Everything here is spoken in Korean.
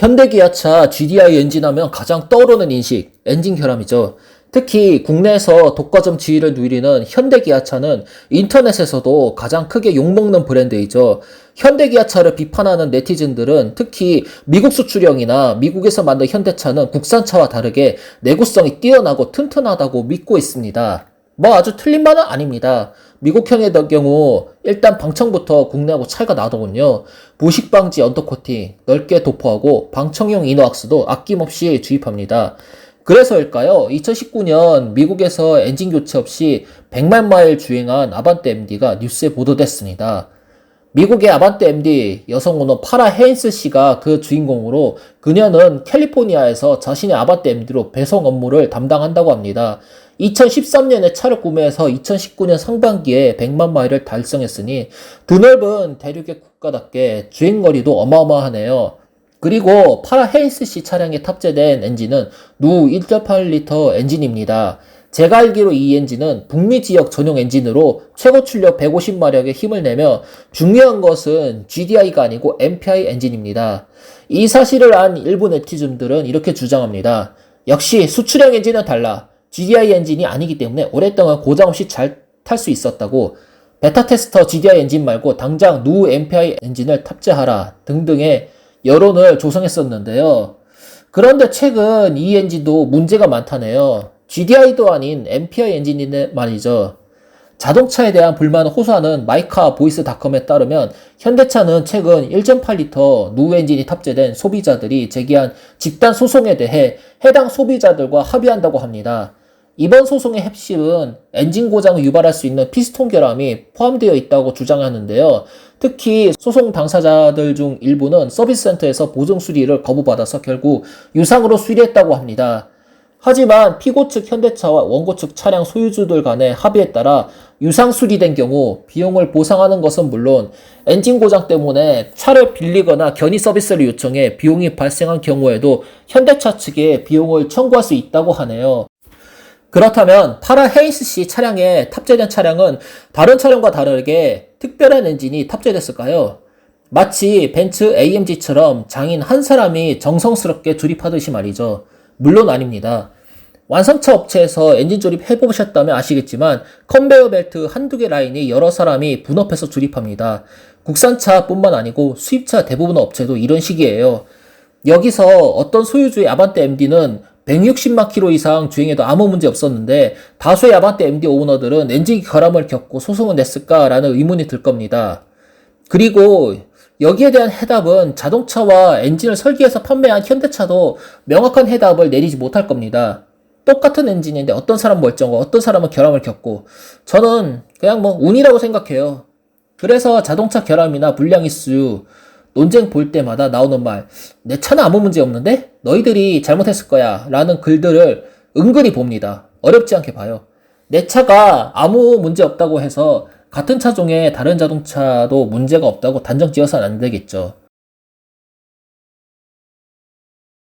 현대기아차 GDI 엔진하면 가장 떠오르는 인식, 엔진 결함이죠. 특히 국내에서 독과점 지위를 누리는 현대기아차는 인터넷에서도 가장 크게 욕먹는 브랜드이죠. 현대기아차를 비판하는 네티즌들은 특히 미국 수출형이나 미국에서 만든 현대차는 국산차와 다르게 내구성이 뛰어나고 튼튼하다고 믿고 있습니다. 뭐 아주 틀린 말은 아닙니다. 미국형의 경우 일단 방청부터 국내하고 차이가 나더군요. 부식 방지 언더코팅 넓게 도포하고 방청용 이너왁스도 아낌없이 주입합니다. 그래서일까요? 2019년 미국에서 엔진 교체 없이 100만 마일 주행한 아반떼 MD가 뉴스에 보도됐습니다. 미국의 아반떼 MD 여성 오너 파라 헤인스 씨가 그 주인공으로 그녀는 캘리포니아에서 자신의 아반떼 MD로 배송 업무를 담당한다고 합니다. 2013년에 차를 구매해서 2019년 상반기에 100만 마일을 달성했으니 드넓은 대륙의 국가답게 주행거리도 어마어마하네요. 그리고 파라 헤인스 씨 차량에 탑재된 엔진은 누 1.8리터 엔진입니다. 제가 알기로 이 엔진은 북미 지역 전용 엔진으로 최고 출력 150마력의 힘을 내며 중요한 것은 GDI가 아니고 MPI 엔진입니다. 이 사실을 안 일부 네티즌들은 이렇게 주장합니다. 역시 수출형 엔진은 달라. GDI 엔진이 아니기 때문에 오랫동안 고장 없이 잘 탈 수 있었다고, 베타 테스터 GDI 엔진 말고 당장 누 MPI 엔진을 탑재하라 등등의 여론을 조성했었는데요. 그런데 최근 이 엔진도 문제가 많다네요. GDI도 아닌 MPI 엔진인데 말이죠. 자동차에 대한 불만을 호소하는 마이카보이스닷컴에 따르면 현대차는 최근 1.8리터 누 엔진이 탑재된 소비자들이 제기한 집단 소송에 대해 해당 소비자들과 합의한다고 합니다. 이번 소송의 핵심은 엔진 고장을 유발할 수 있는 피스톤 결함이 포함되어 있다고 주장하는데요. 특히 소송 당사자들 중 일부는 서비스센터에서 보증 수리를 거부받아서 결국 유상으로 수리했다고 합니다. 하지만 피고 측 현대차와 원고 측 차량 소유주들 간의 합의에 따라 유상 수리된 경우 비용을 보상하는 것은 물론 엔진 고장 때문에 차를 빌리거나 견인 서비스를 요청해 비용이 발생한 경우에도 현대차 측에 비용을 청구할 수 있다고 하네요. 그렇다면 파라 헤인스 씨 차량에 탑재된 차량은 다른 차량과 다르게 특별한 엔진이 탑재됐을까요? 마치 벤츠 AMG처럼 장인 한 사람이 정성스럽게 조립하듯이 말이죠. 물론 아닙니다. 완성차 업체에서 엔진 조립 해보셨다면 아시겠지만 컨베이어 벨트 한두 개 라인이 여러 사람이 분업해서 조립합니다. 국산차뿐만 아니고 수입차 대부분 업체도 이런 식이에요. 여기서 어떤 소유주의 아반떼 MD는 160만 킬로 이상 주행해도 아무 문제 없었는데 다수의 아반떼 MD 오너들은 엔진 결함을 겪고 소송을 냈을까라는 의문이 들 겁니다. 그리고 여기에 대한 해답은 자동차와 엔진을 설계해서 판매한 현대차도 명확한 해답을 내리지 못할 겁니다. 똑같은 엔진인데 어떤 사람은 멀쩡하고 어떤 사람은 결함을 겪고, 저는 그냥 뭐 운이라고 생각해요. 그래서 자동차 결함이나 불량 이슈 논쟁 볼 때마다 나오는 말, 내 차는 아무 문제 없는데 너희들이 잘못했을 거야 라는 글들을 은근히 봅니다. 어렵지 않게 봐요. 내 차가 아무 문제 없다고 해서 같은 차종의 다른 자동차도 문제가 없다고 단정 지어서는 안 되겠죠.